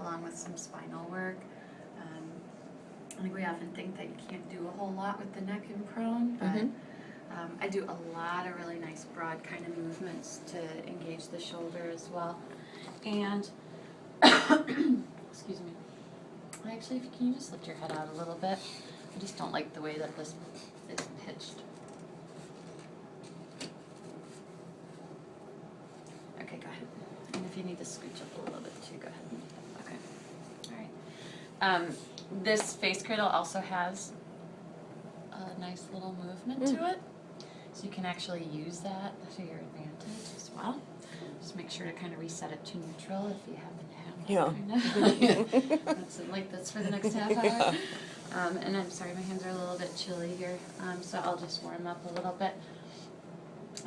along with some spinal work. I think we often think that you can't do a whole lot with the neck in prone, but I do a lot of really nice broad kind of movements to engage the shoulder as well. And, excuse me, actually, can you just lift your head out a little bit? I just don't like the way that this is pitched. Okay, go ahead. And if you need to scooch up a little bit too, go ahead. Okay. All right. This face cradle also has a nice little movement to it. So you can actually use that to your advantage as well. Just make sure to kind of reset it to neutral if you haven't had that. That's for the next half hour. And I'm sorry, my hands are a little bit chilly here, so I'll just warm up a little bit.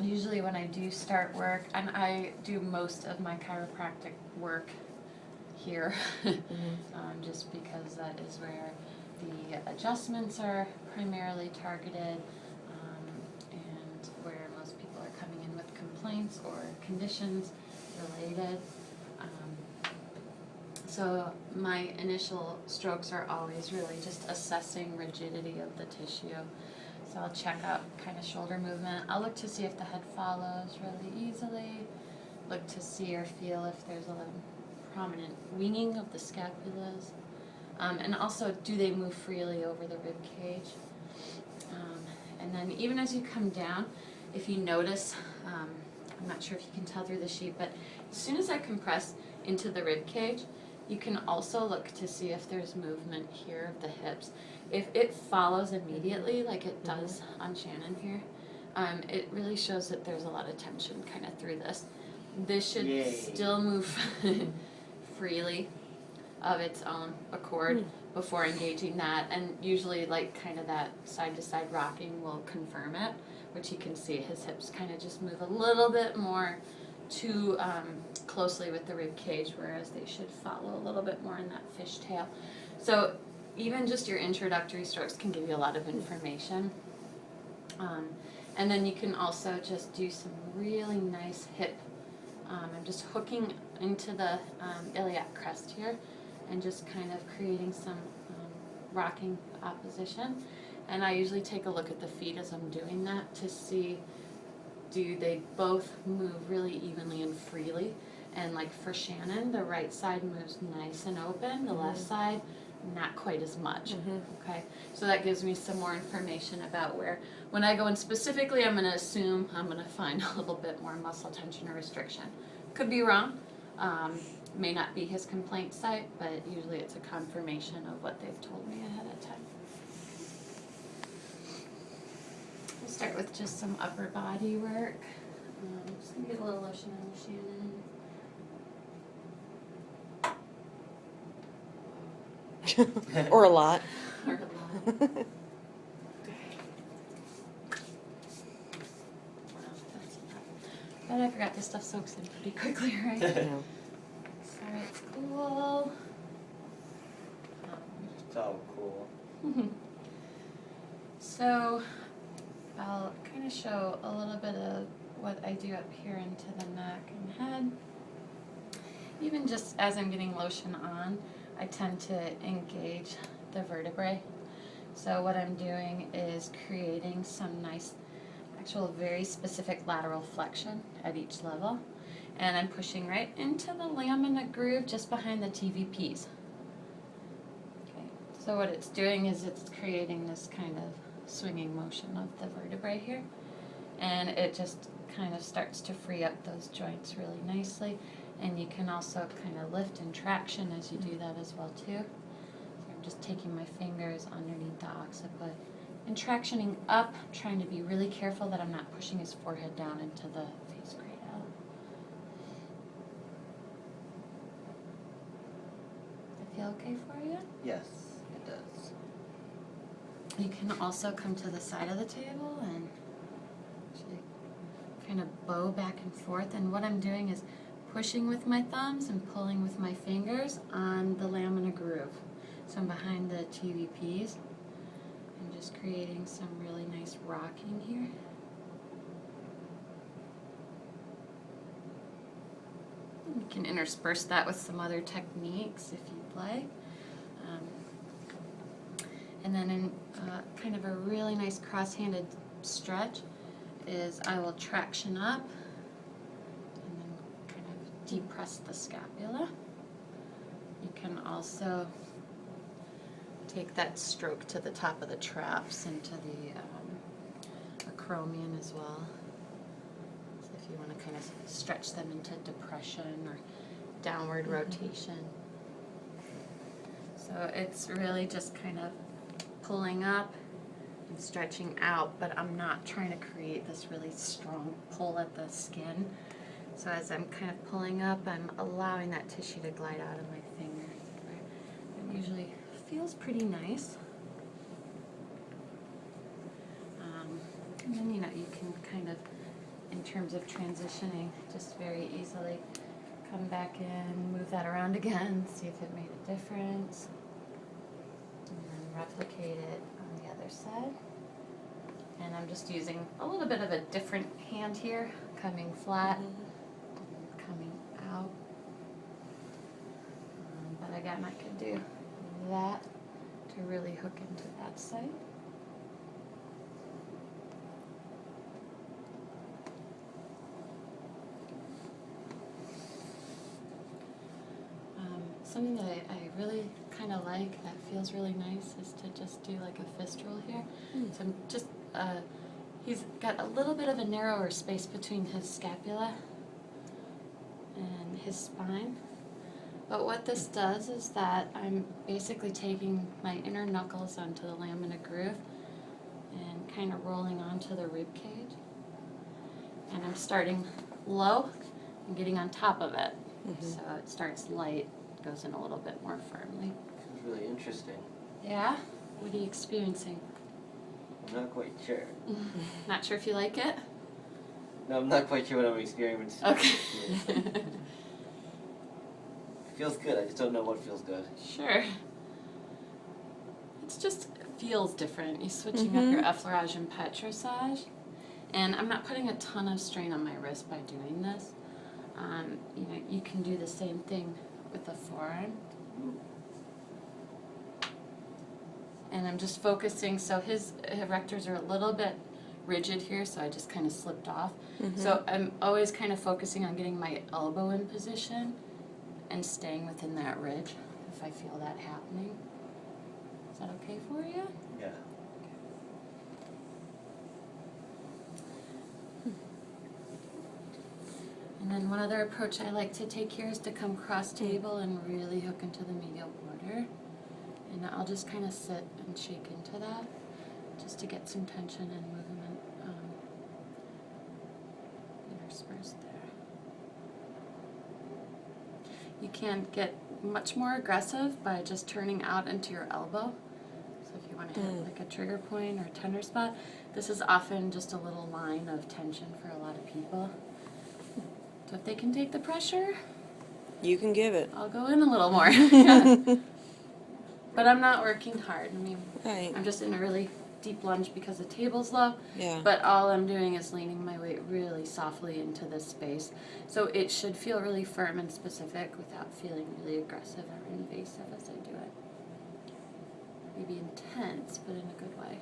Usually when I do start work, and I do most of my chiropractic work here, just because that is where the adjustments are primarily targeted, and where most people are coming in with complaints or conditions related. So my initial strokes are always really just assessing rigidity of the tissue. So I'll check out kind of shoulder movement. I'll look to see if the head follows really easily. Look to see or feel if there's a prominent winging of the scapulas. And also, do they move freely over the rib cage? And then even as you come down, if you notice, I'm not sure if you can tell through the sheet, but as soon as I compress into the rib cage, you can also look to see if there's movement here of the hips. If it follows immediately, like it does on Shannon here, it really shows that there's a lot of tension kind of through this. This should still move freely of its own accord before engaging that, and usually like kind of that side-to-side rocking will confirm it, which you can see his hips kind of just move a little bit more too closely with the rib cage, whereas they should follow a little bit more in that fishtail. So even just your introductory strokes can give you a lot of information. And then you can also just do some really nice hip. I'm just hooking into the iliac crest here and just kind of creating some rocking opposition. And I usually take a look at the feet as I'm doing that to see, do they both move really evenly and freely? And like for Shannon, the right side moves nice and open, the left side not quite as much. Okay, so that gives me some more information about where, when I go in specifically, I'm going to assume I'm going to find a little bit more muscle tension or restriction. Could be wrong, may not be his complaint site, but usually it's a confirmation of what they've told me ahead of time. We'll start with just some upper body work. Just going to get a little lotion on you, Shannon. Or a lot. Or a lot. But I forgot this stuff soaks in pretty quickly, right? Yeah. So it's cool. It's all cool. So I'll kind of show a little bit of what I do up here into the neck and head. Even just as I'm getting lotion on, I tend to engage the vertebrae. So what I'm doing is creating some nice, actual very specific lateral flexion at each level. And I'm pushing right into the lamina groove just behind the TVPs. Okay. So what it's doing is it's creating this kind of swinging motion of the vertebrae here. And it just kind of starts to free up those joints really nicely. And you can also kind of lift and traction as you do that as well too. So I'm just taking my fingers underneath the occiput and tractioning up, trying to be really careful that I'm not pushing his forehead down into the face cradle. Does it feel okay for you? Yes, it does. You can also come to the side of the table and actually kind of bow back and forth. And what I'm doing is pushing with my thumbs and pulling with my fingers on the lamina groove. So I'm behind the TVPs. I'm just creating some really nice rocking here. And can intersperse that with some other techniques if you'd like. And then in kind of a really nice cross-handed stretch is I will traction up and then kind of depress the scapula. You can also take that stroke to the top of the traps into the acromion as well. So if you want to kind of stretch them into depression or downward rotation. So it's really just kind of pulling up and stretching out, but I'm not trying to create this really strong pull at the skin. So as I'm kind of pulling up, I'm allowing that tissue to glide out of my finger. It usually feels pretty nice. And then, you know, you can kind of, in terms of transitioning, just very easily come back in, move that around again, see if it made a difference, and then replicate it on the other side. And I'm just using a little bit of a different hand here, coming flat, coming out. But again, I can do that to really hook into that side. Something that I really kind of like that feels really nice is to just do like a fist roll here. So I'm just, he's got a little bit of a narrower space between his scapula and his spine. But what this does is that I'm basically taking my inner knuckles onto the lamina groove and kind of rolling onto the rib cage. And I'm starting low and getting on top of it. So it starts light, goes in a little bit more firmly. This is really interesting. Yeah? What are you experiencing? I'm not quite sure. Not sure if you like it? No, I'm not quite sure what I'm experiencing. Okay. It feels good, I just don't know what feels good. Sure. It's just, it feels different. You're switching up your effleurage and petrissage. And I'm not putting a ton of strain on my wrist by doing this. You know, you can do the same thing with the forearm. And I'm just focusing, so his erectors are a little bit rigid here, so I just kind of slipped off. So I'm always kind of focusing on getting my elbow in position and staying within that ridge if I feel that happening. Is that okay for you? Yeah. And then one other approach I like to take here is to come cross table and really hook into the medial border. And I'll just kind of sit and shake into that just to get some tension and movement interspersed there. You can get much more aggressive by just turning out into your elbow. So if you want to hit like a trigger point or a tender spot, this is often just a little line of tension for a lot of people. So if they can take the pressure, you can give it. I'll go in a little more. Yeah. But I'm not working hard. I mean, Right. I'm just in a really deep lunge because the table's low. Yeah. But all I'm doing is leaning my weight really softly into this space. So it should feel really firm and specific without feeling really aggressive or invasive as I do it. Maybe intense, but in a good way.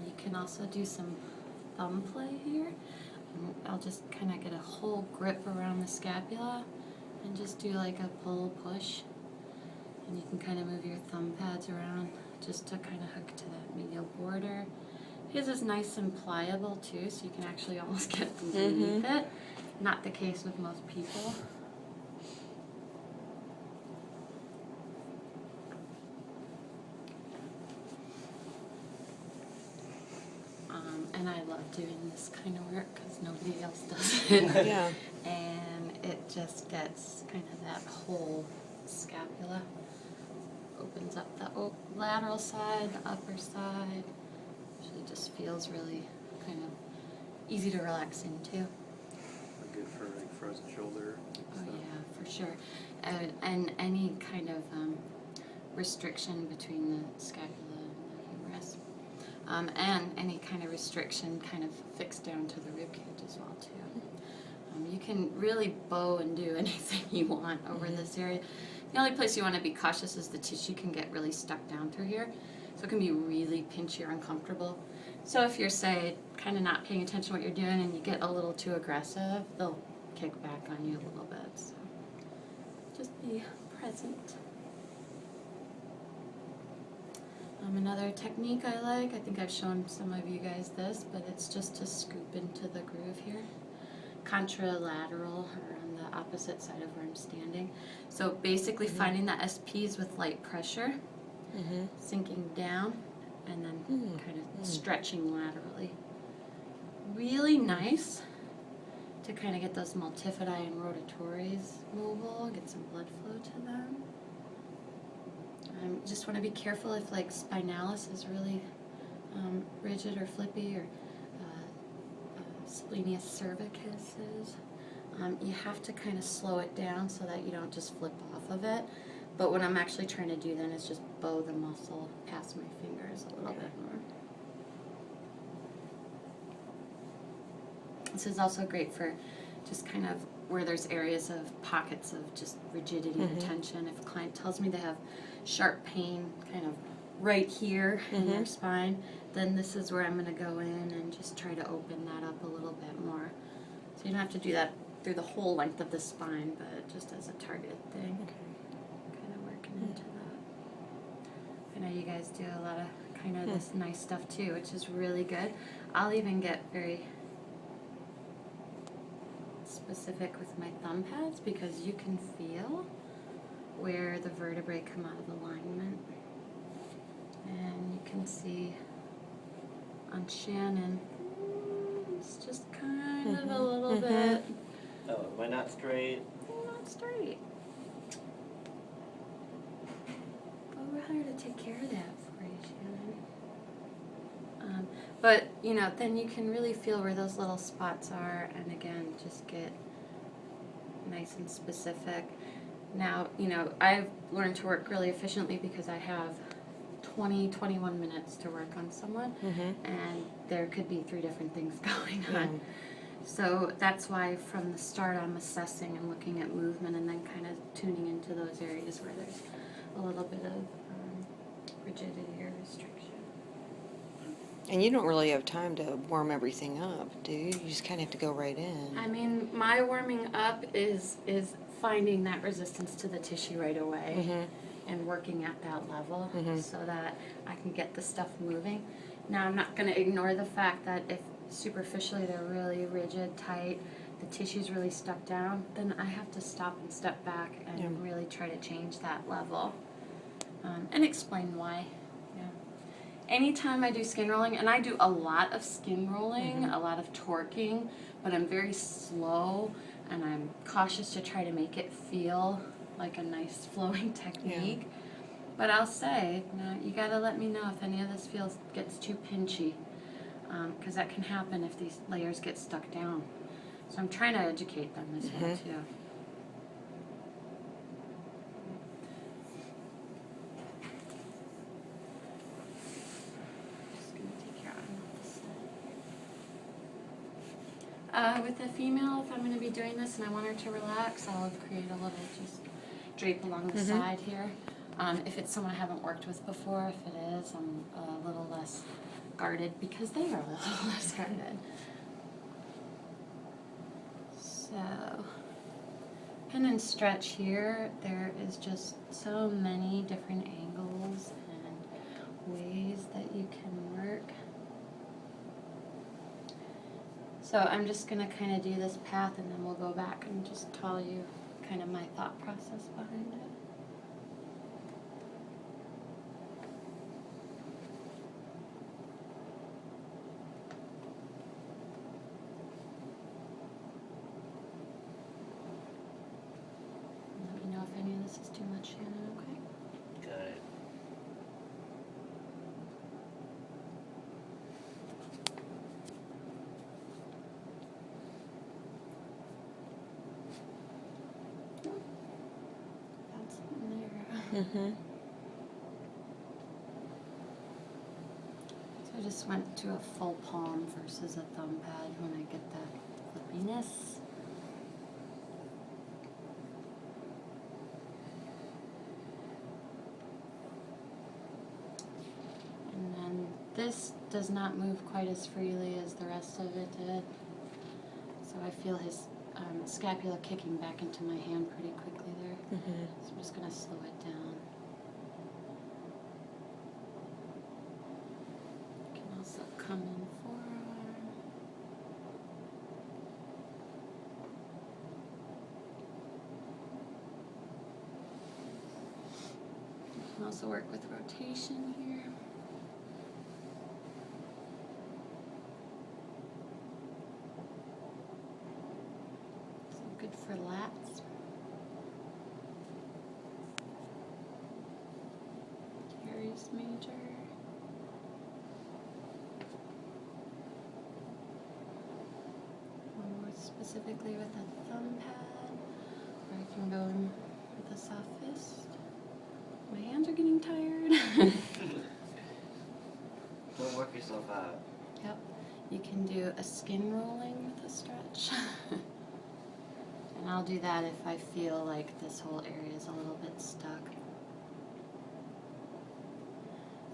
You can also do some thumb play here. I'll just kind of get a whole grip around the scapula and just do like a pull push. And you can kind of move your thumb pads around just to kind of hook to that medial border. His is nice and pliable too, so you can actually almost get underneath it. Not the case with most people. And I love doing this kind of work because nobody else does it. Yeah. And it just gets kind of that whole scapula. Opens up the lateral side, the upper side. Actually just feels really kind of easy to relax into. Good for like frozen shoulder. Oh yeah, for sure. And any kind of restriction between the scapula and the humerus. and any kind of restriction kind of fixed down to the rib cage as well too. You can really bow and do anything you want over this area. The only place you want to be cautious is the tissue can get really stuck down through here, so it can be really pinchy or uncomfortable. So if you're, say, kind of not paying attention to what you're doing and you get a little too aggressive, they'll kick back on you a little bit. So just be present. Another technique I like, I think I've shown some of you guys this, but it's just to scoop into the groove here. Contralateral, or on the opposite side of where I'm standing. So basically finding the SPs with light pressure, sinking down, and then kind of stretching laterally. Really nice to kind of get those multifidi and rotatories mobile, get some blood flow to them. Just want to be careful if like spinalis is really rigid or flippy, or splenius cervicis is. You have to kind of slow it down so that you don't just flip off of it. But what I'm actually trying to do then is just bow the muscle past my fingers a little bit more. This is also great for just kind of where there's areas of pockets of just rigidity or tension. If a client tells me they have sharp pain kind of right here in their spine, then this is where I'm going to go in and just try to open that up a little bit more. So you don't have to do that through the whole length of the spine, but just as a targeted thing. Kind of working into that. I know you guys do a lot of kind of this nice stuff too, which is really good. I'll even get very specific with my thumb pads because you can feel where the vertebrae come out of alignment. And you can see on Shannon, it's just kind of a little bit Oh, am I not straight? not straight. But we're here to take care of that for you, Shannon. But, you know, then you can really feel where those little spots are, and again, just get nice and specific. Now, you know, I've learned to work really efficiently because I have 21 minutes to work on someone, and there could be 3 different things going on. So that's why from the start I'm assessing and looking at movement and then kind of tuning into those areas where there's a little bit of rigidity or restriction. And you don't really have time to warm everything up, do you? You just kind of have to go right in. I mean, my warming up is finding that resistance to the tissue right away and working at that level so that I can get the stuff moving. Now, I'm not going to ignore the fact that if superficially they're really rigid, tight, the tissue's really stuck down, then I have to stop and step back and really try to change that level and explain why. Anytime I do skin rolling, and I do a lot of skin rolling, a lot of torquing, but I'm very slow and I'm cautious to try to make it feel like a nice flowing technique. But I'll say, you gotta let me know if any of this gets too pinchy, because that can happen if these layers get stuck down. So I'm trying to educate them as well too. With a female, if I'm going to be doing this and I want her to relax, I'll create a little just drape along the side here. If it's someone I haven't worked with before, if it is, I'm a little less guarded because they are a little less guarded. So, pin and stretch here, there is just so many different angles and ways that you can work. So I'm just going to kind of do this path and then we'll go back and just tell you kind of my thought process behind it. Let me know if any of this is too much, Shannon, okay? Got it. That's in there. So just went to a full palm versus a thumb pad when I get that flippiness. And then this does not move quite as freely as the rest of it did. So I feel his scapula kicking back into my hand pretty quickly there. So I'm just going to slow it down. You can also come in forearm. You can also work with rotation here. Good for lats. Teres major. One more specifically with a thumb pad, or I can go in with a soft fist. My hands are getting tired. Don't work yourself out. Yep. You can do a skin rolling with a stretch. And I'll do that if I feel like this whole area is a little bit stuck.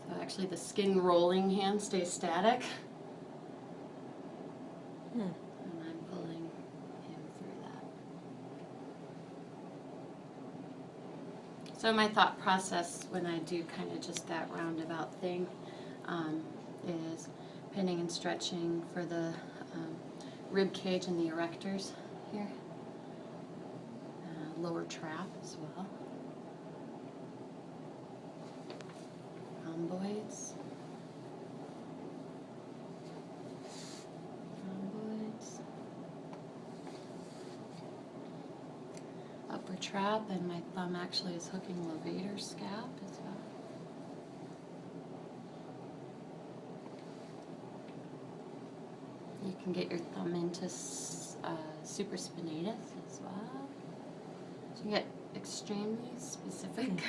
So actually the skin rolling hand stays static. And I'm pulling him through that. So my thought process when I do kind of just that roundabout thing is pinning and stretching for the rib cage and the erectors here. Lower trap as well. Rhomboids. Rhomboids. Upper trap, and my thumb actually is hooking levator scap as well. You can get your thumb into supraspinatus as well. So you get extremely specific.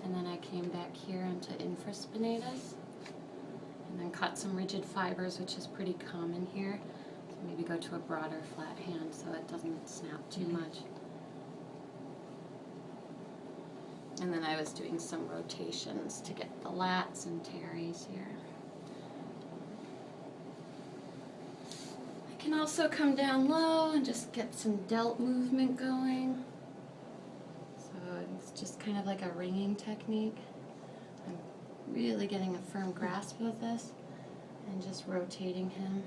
And then I came back here into infraspinatus and then cut some rigid fibers, which is pretty common here. So maybe go to a broader flat hand so it doesn't snap too much. And then I was doing some rotations to get the lats and teres here. I can also come down low and just get some delt movement going. So it's just kind of like a ringing technique. I'm really getting a firm grasp of this and just rotating him.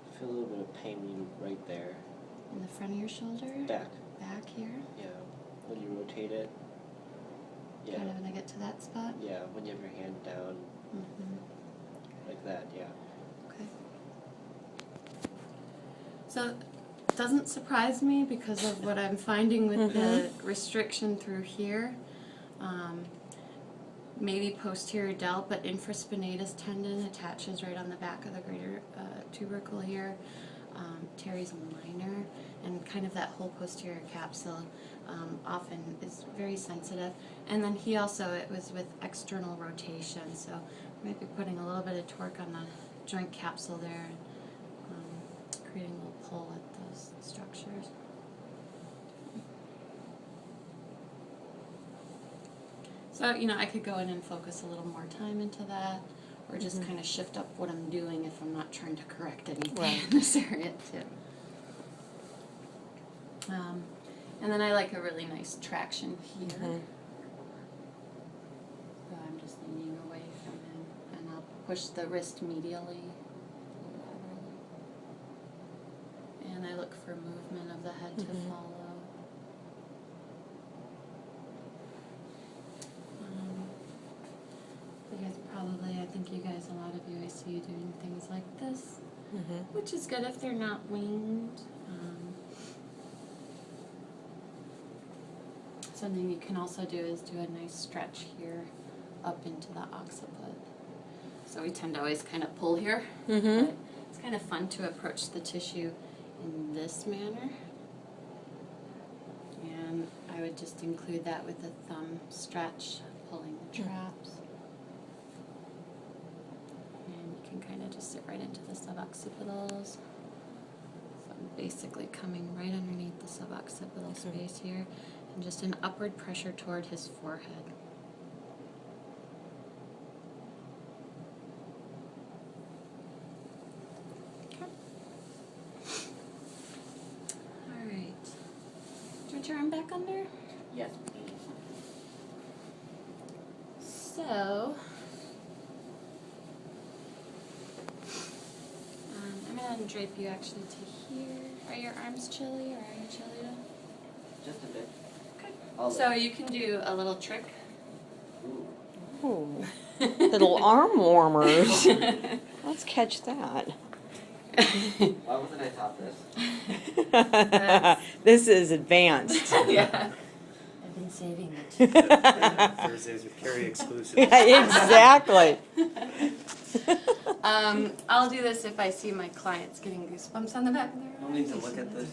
I feel a little bit of pain when you right there. In the front of your shoulder? Back. Back here? Yeah. When you rotate it. Yeah. Kind of when I get to that spot? Yeah, when you have your hand down. Like that, yeah. Okay. So it doesn't surprise me because of what I'm finding with the restriction through here. Maybe posterior delt, but infraspinatus tendon attaches right on the back of the greater tubercle here. Teres minor, and kind of that whole posterior capsule often is very sensitive. And then he also, it was with external rotation, so I might be putting a little bit of torque on the joint capsule there and creating a little pull at those structures. So, you know, I could go in and focus a little more time into that, or just kind of shift up what I'm doing if I'm not trying to correct anything in this area too. And then I like a really nice traction here. So I'm just leaning away from him, and I'll push the wrist medially. And I look for movement of the head to follow. You guys probably, I think you guys, a lot of you, I see you doing things like this, which is good if they're not winged. Something you can also do is do a nice stretch here up into the occiput. So we tend to always kind of pull here. But it's kind of fun to approach the tissue in this manner. And I would just include that with a thumb stretch, pulling the traps. just sit right into the suboccipitals. So I'm basically coming right underneath the suboccipital space here, and just an upward pressure toward his forehead. Okay. All right. Do you want your arm back under? Yes, please. So, I'm going to drape you actually to here. Are your arms chilly or are you chilly though? Just a bit. Okay. All So you can do a little trick. Ooh. Ooh, little arm warmers. Let's catch that. Why wasn't I taught this? This is advanced. Yeah. I've been saving it. Thursdays with Cari exclusive. Yeah, exactly. I'll do this if I see my clients getting goosebumps on the back of their No arms. need to look at this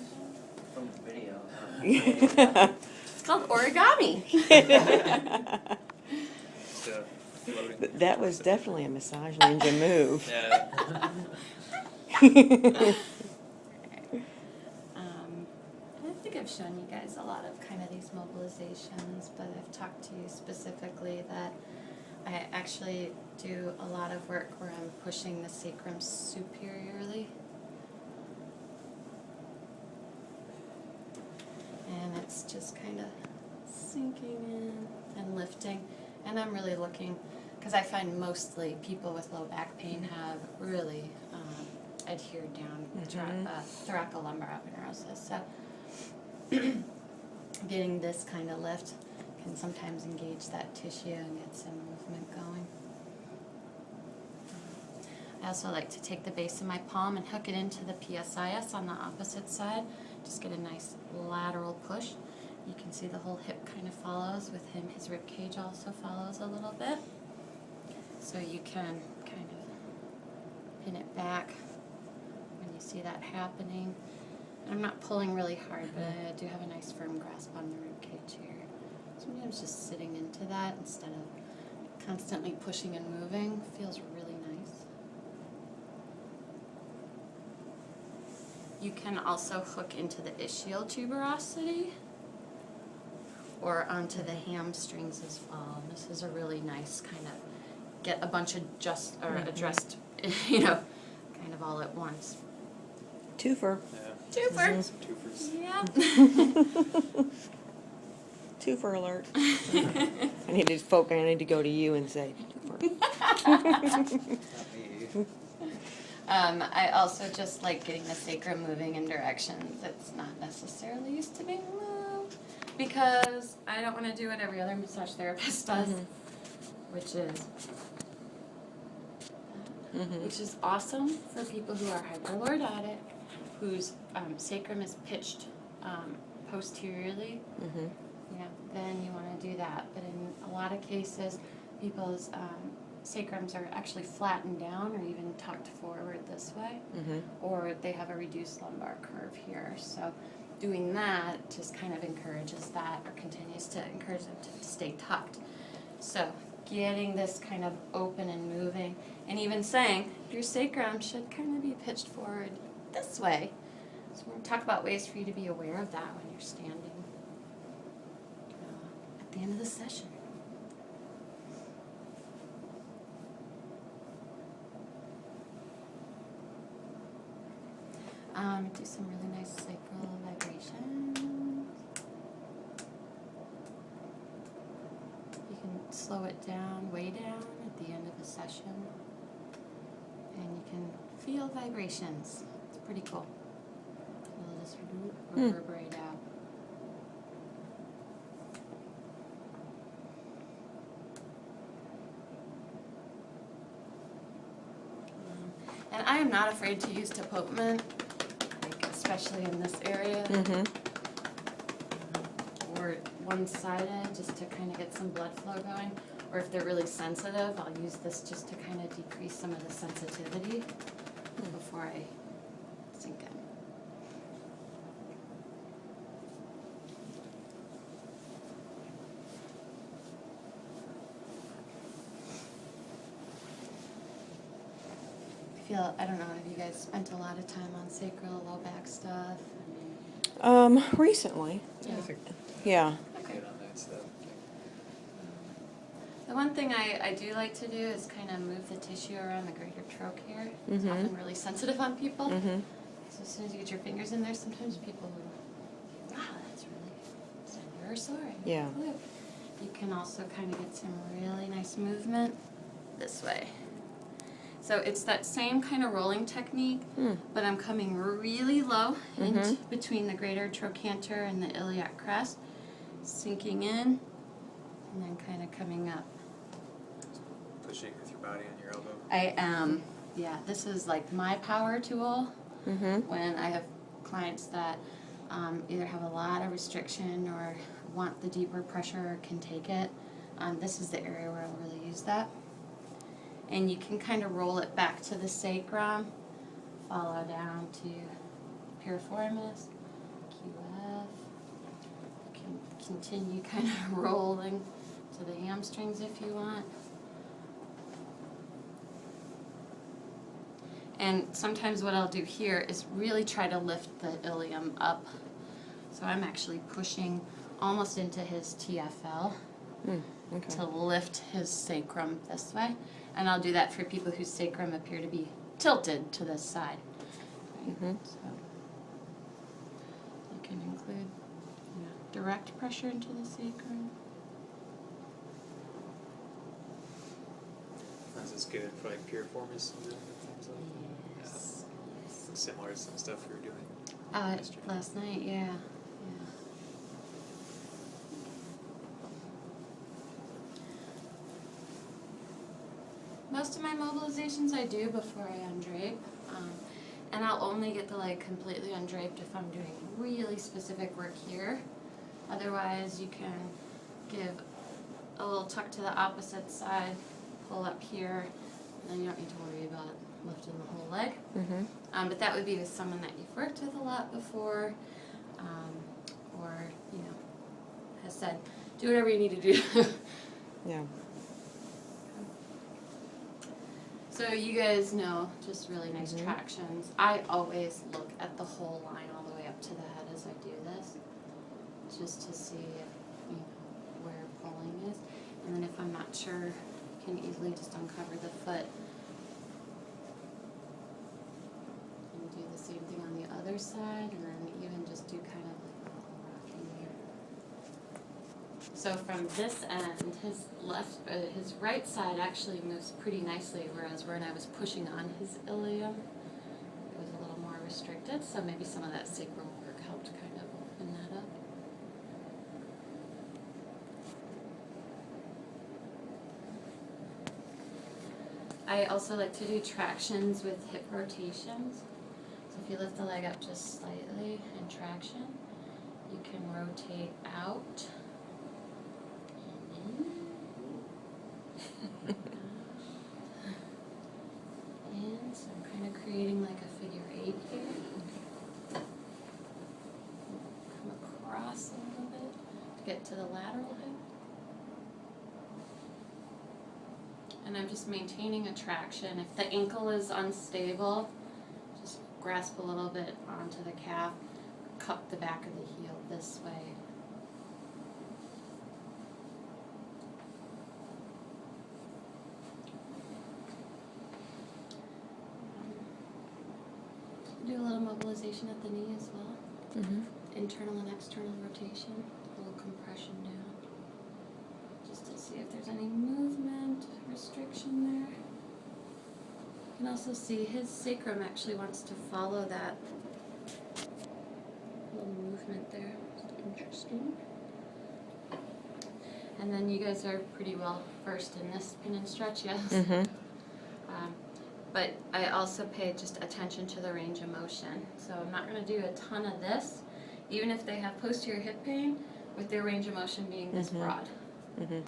from the video. It's called origami. So, floating. That was definitely a massage ninja move. Yeah. I think I've shown you guys a lot of kind of these mobilizations, but I've talked to you specifically that I actually do a lot of work where I'm pushing the sacrum superiorly. And it's just kind of sinking in and lifting. And I'm really looking, because I find mostly people with low back pain have really adhered down thoracolumbar aponeurosis. So getting this kind of lift can sometimes engage that tissue and get some movement going. I also like to take the base of my palm and hook it into the PSIS on the opposite side. Just get a nice lateral push. You can see the whole hip kind of follows with him. His rib cage also follows a little bit. So you can kind of pin it back when you see that happening. And I'm not pulling really hard, but I do have a nice firm grasp on the rib cage here. Sometimes just sitting into that instead of constantly pushing and moving feels really nice. You can also hook into the ischial tuberosity or onto the hamstrings as well. And this is a really nice kind of get a bunch of addressed, you know, kind of all at once. Twofer. Yeah. Twofers. Twofers. Yeah. Twofer alert. I need to go to you and say, twofer. Not me. I also just like getting the sacrum moving in directions that's not necessarily used to being moved, because I don't want to do what every other massage therapist does, which is awesome for people who are hyperlordotic, whose sacrum is pitched posteriorly. Yeah, then you want to do that. But in a lot of cases, people's sacrums are actually flattened down or even tucked forward this way, or they have a reduced lumbar curve here. So doing that just kind of encourages that, or continues to encourage them to stay tucked. So getting this kind of open and moving, and even saying your sacrum should kind of be pitched forward this way. So we're going to talk about ways for you to be aware of that when you're standing at the end of the session. Do some really nice sacral vibrations. You can slow it down, way down at the end of the session. And you can feel vibrations. It's pretty cool. It'll just reverberate out. And I am not afraid to use depulpment, like especially in this area, or one-sided, just to kind of get some blood flow going. Or if they're really sensitive, I'll use this just to kind of decrease some of the sensitivity before I sink in. feel, I don't know, have you guys spent a lot of time on sacral, low back stuff? Recently, Yeah, I think yeah. I'm good on that stuff. The one thing I do like to do is kind of move the tissue around the greater trochanter. It's Mhm. often really sensitive on people. Mhm. So as soon as you get your fingers in there, sometimes people will, wow, that's really, you're sore. Yeah. Blue. You can also kind of get some really nice movement this way. So it's that same kind of rolling technique, but I'm coming really low in between the greater trochanter and the iliac crest, sinking in, and then kind of coming up. Pushing with your body on your elbow. I am, yeah, this is like my power tool when I have clients that either have a lot of restriction or want the deeper pressure or can take it. This is the area where I'll really use that. And you can kind of roll it back to the sacrum, follow down to piriformis, QF. You can continue kind of rolling to the hamstrings if you want. And sometimes what I'll do here is really try to lift the ilium up. So I'm actually pushing almost into his TFL Okay. to lift his sacrum this way. And I'll do that for people whose sacrum appear to be tilted to this side. Right? So you can include direct pressure into the sacrum. This is good for like piriformis and things like that. Yes. Yeah. Similar to some stuff we were doing. yesterday. Last night, yeah. Most of my mobilizations I do before I undrape, and I'll only get the leg completely undraped if I'm doing really specific work here. Otherwise, you can give a little tuck to the opposite side, pull up here, and then you don't need to worry about lifting the whole leg. But that would be with someone that you've worked with a lot before, or has said, do whatever you need to do. Yeah. So you guys know, just really nice tractions. I always look at the whole line all the way up to the head as I do this, just to see if, where pulling is. And then if I'm not sure, you can easily just uncover the foot. And do the same thing on the other side, and then even just do kind of like a little rocking here. So from this end, his right side actually moves pretty nicely, whereas when I was pushing on his ilium, it was a little more restricted. So maybe some of that sacral work helped kind of open that up. I also like to do tractions with hip rotations. So if you lift the leg up just slightly in traction, you can rotate out. And so I'm kind of creating like a figure 8 here. Come across a little bit to get to the lateral hip. And I'm just maintaining a traction. If the ankle is unstable, just grasp a little bit onto the calf, cup the back of the heel this way. Do a little mobilization at the knee as well. Internal and external rotation, a little compression down. Just to see if there's any movement, restriction there. You can also see his sacrum actually wants to follow that little movement there. Interesting. And then you guys are pretty well versed in this spin and stretch, yes? But I also pay just attention to the range of motion. So I'm not going to do a ton of this, even if they have posterior hip pain, with their range of motion being this broad. Okay.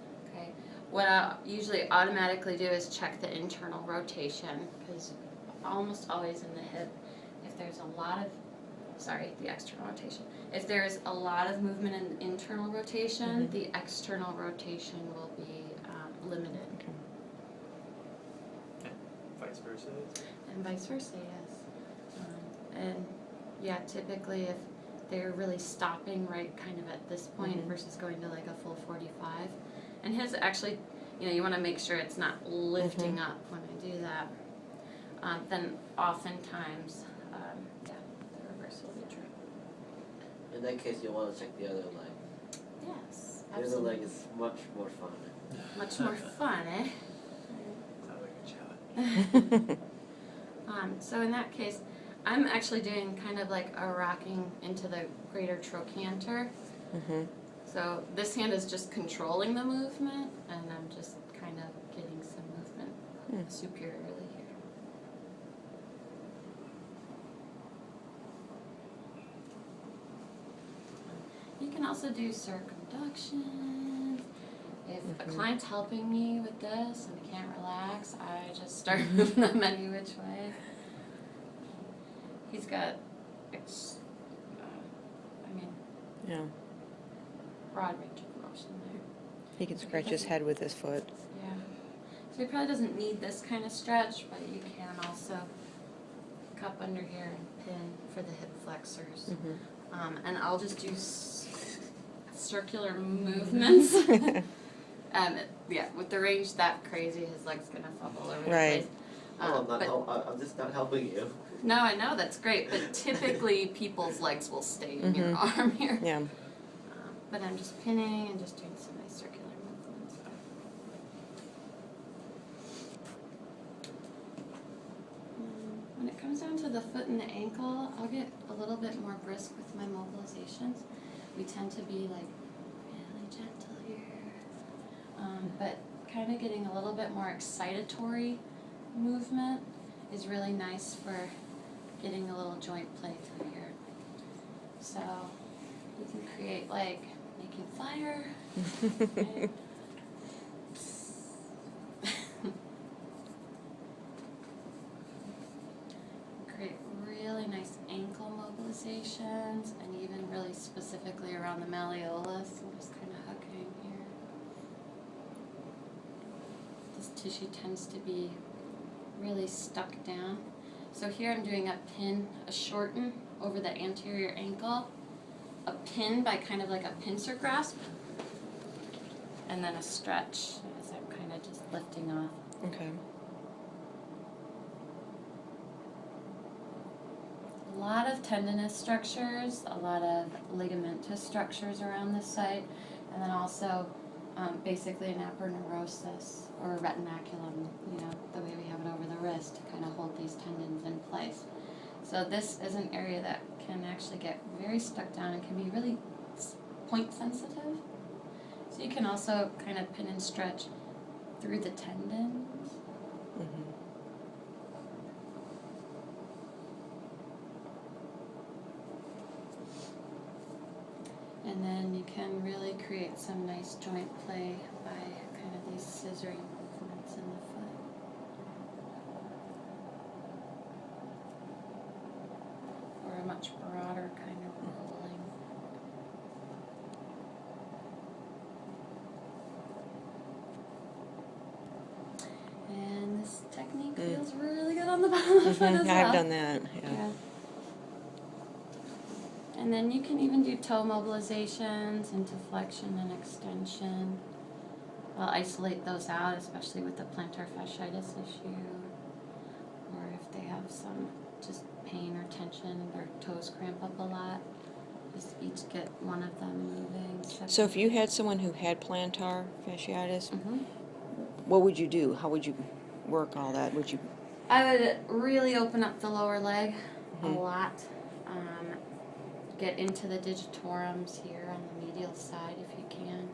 What I usually automatically do is check the internal rotation, because almost always in the hip, if there's a lot of, the external rotation. If there's a lot of movement in the internal rotation, the external rotation will be limited. Vice versa. And and vice versa, yes. And yeah, typically if they're really stopping right kind of at this point versus going to like a full 45. And his actually, you want to make sure it's not lifting up when I do that. Then oftentimes, the reverse will be true. In that case, you want to check the other leg. Yes, The other absolutely. leg is much more fun. Much more fun, eh? Sounds like a challenge. So in that case, I'm actually doing kind of like a rocking into the greater trochanter. So this hand is just controlling the movement, and I'm just kind of getting some movement superiorly here. You can also do circumductions. If a client's helping me with this and I can't relax, I just start moving them any which way. He's got, Yeah. broad range of motion there. He can scratch his head with his foot. Yeah. So he probably doesn't need this kind of stretch, but you can also cup under here and pin for the hip flexors. And I'll just do circular movements. With the range that crazy, his leg's gonna fall all over the Right. place. I'm just not helping you. No, I know, that's great, but typically people's legs will stay in your arm here. Yeah. But I'm just pinning and just doing some nice circular movements. When it comes down to the foot and the ankle, I'll get a little bit more brisk with my mobilizations. We tend to be like really gentle here, but kind of getting a little bit more excitatory movement is really nice for getting a little joint play through here. So you can create like making fire. Okay. Create really nice ankle mobilizations and even really specifically around the malleolus. I'm just kind of hooking here. This tissue tends to be really stuck down. So here I'm doing a pin, a shorten over the anterior ankle, a pin by kind of like a pincer grasp, and then a stretch as I'm kind of just lifting off. Okay. A lot of tendinous structures, a lot of ligamentous structures around this site, and then also basically an aponeurosis or a retinaculum, the way we have it over the wrist to kind of hold these tendons in place. So this is an area that can actually get very stuck down and can be really point sensitive. So you can also kind of pin and stretch through the tendons. And then you can really create some nice joint play by kind of these scissoring movements in the foot. Or a much broader kind of rolling. And this technique feels really good on the bottom of the foot as well. I've done that, yeah. And then you can even do toe mobilizations into flexion and extension. I'll isolate those out, especially with the plantar fasciitis issue, or if they have some just pain or tension, their toes cramp up a lot. Just each get one of them moving. So if you had someone who had plantar fasciitis, Mhm. what would you do? How would you work all that? Would you? I would really open up the lower leg a lot. Get into the digitorums here on the medial side if you can.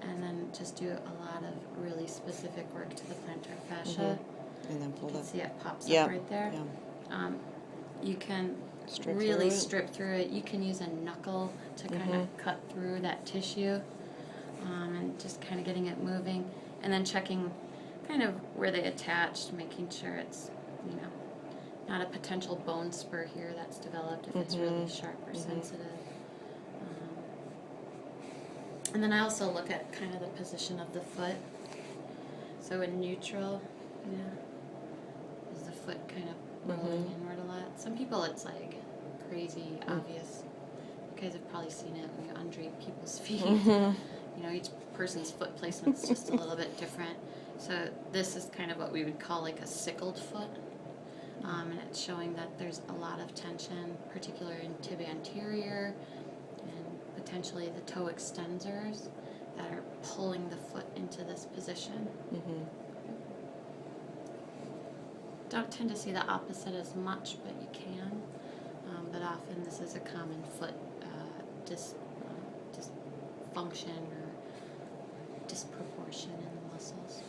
And then just do a lot of really specific work to the plantar fascia. And then pull You can that. see it pops Yeah, up right there. yeah. You can Strip really through it. strip through it. You can use a knuckle to kind of cut through that tissue, and just kind of getting it moving, and then checking kind of where they attached, making sure it's, not a potential bone spur here that's developed if it's really sharp or sensitive. And then I also look at kind of the position of the foot. So in neutral, is the foot kind of rolling inward a lot. Some people it's like crazy obvious. You guys have probably seen it when you undrape people's feet. You know, each person's foot placement's just a little bit different. So this is kind of what we would call like a sickled foot. And it's showing that there's a lot of tension, particularly in tibia anterior and potentially the toe extensors that are pulling the foot into this position. Don't tend to see the opposite as much, but you can. But often this is a common foot dysfunction or disproportion in the muscles.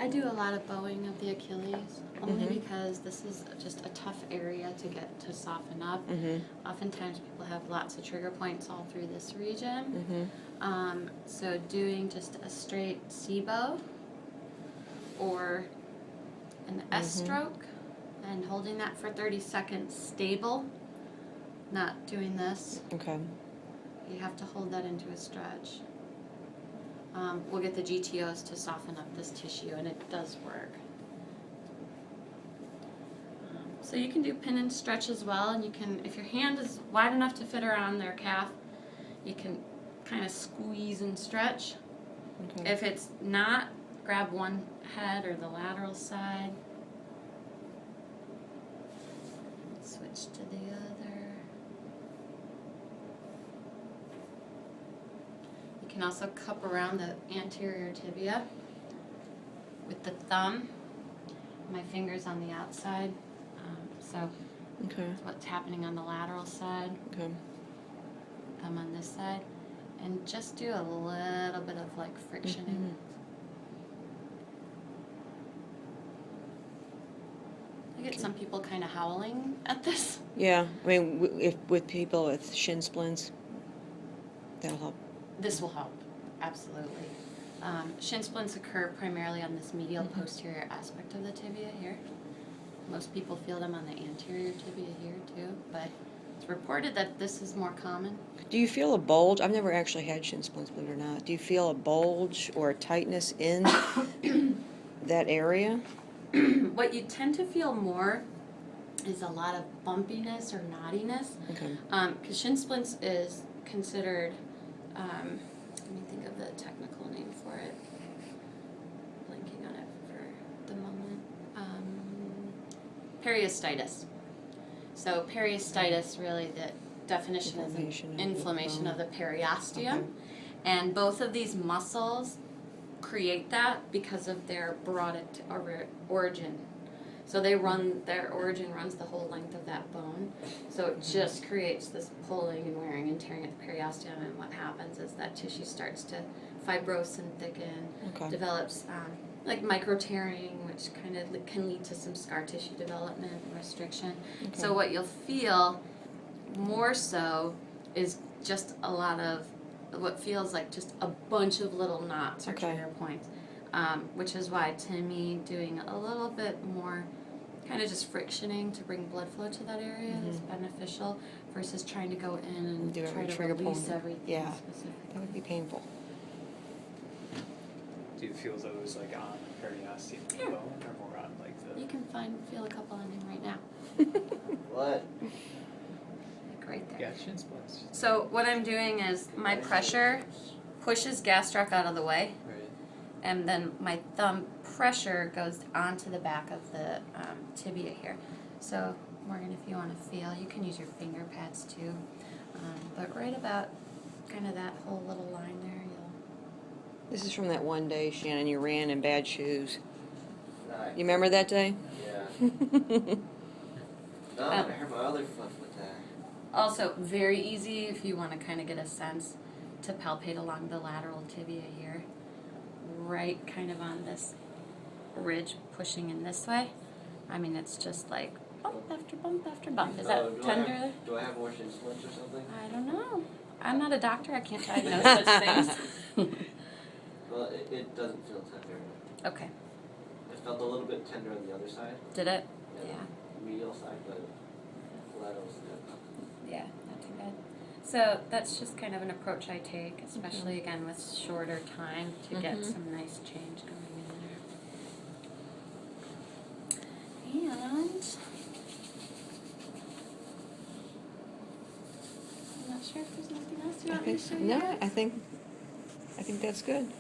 I do a lot of bowing of the Achilles, only because this is just a tough area to get to soften up. Oftentimes people have lots of trigger points all through this region. So doing just a straight C bow or an S stroke and holding that for 30 seconds stable, not doing this. Okay. You have to hold that into a stretch. We'll get the GTOs to soften up this tissue, and it does work. So you can do pin and stretch as well, and you can, if your hand is wide enough to fit around their calf, you can kind of squeeze and stretch. Okay. If it's not, grab one head or the lateral side. Switch to the other. You can also cup around the anterior tibia with the thumb. My fingers on the outside. So Okay. that's what's happening on the lateral side. Okay. Thumb on this side. And just do a little bit of like frictioning. I get some people kind of howling at this. Yeah. I mean, if with people with shin splints, that'll help. This will help, absolutely. Shin splints occur primarily on this medial posterior aspect of the tibia here. Most people feel them on the anterior tibia here too, but it's reported that this is more common. Do you feel a bulge? I've never actually had shin splints, believe it or not. Do you feel a bulge or a tightness in that area? What you tend to feel more is a lot of bumpiness or knottiness. Okay. Because shin splints is considered, let me think of the technical name for it. Blanking on it for the moment. Periostitis. So periostitis, really the definition is inflammation of the periosteum. Okay. And both of these muscles create that because of their broad origin. So their origin runs the whole length of that bone. So it just creates this pulling and wearing and tearing at the periosteum, and what happens is that tissue starts to fibrose and thicken, Okay. develops like micro tearing, which kind of can lead to some scar tissue development and restriction. Okay. So what you'll feel more so is just a lot of what feels like just a bunch of little knots or Okay. trigger points, which is why to me doing a little bit more kind of just frictioning to bring blood flow to that area is beneficial versus trying to go in and Do try every to trigger release point. everything Yeah. specifically. That would be painful. Do you feel those like on the periosteum Yeah. bone or more on like the? You can feel a couple on him right now, What? like right there. Yeah, shin splints. So what I'm doing is my pressure pushes gastroc out of the way, Right. and then my thumb pressure goes onto the back of the tibia here. So Morgan, if you want to feel, you can use your finger pads too, but right about kind of that whole little line there, you'll. This is from that one day, Shannon, you ran in bad shoes. Right. You remember that day? Yeah. No, I hurt my other foot with that. Also, very easy if you want to kind of get a sense to palpate along the lateral tibia here, right kind of on this ridge pushing in this way. I mean, it's just like bump after bump after bump. Is that tender? Do I have more shin splints or something? I don't know. I'm not a doctor. I can't diagnose such things. Well, it doesn't feel tender. Okay. It felt a little bit tender on the other side. Did it? Yeah. Medial side, but lateral's good. Yeah, not too bad. So that's just kind of an approach I take, especially again with shorter time to get some nice change going in there. And I'm not sure if there's anything else you want me to show you. No, guys? I think that's good.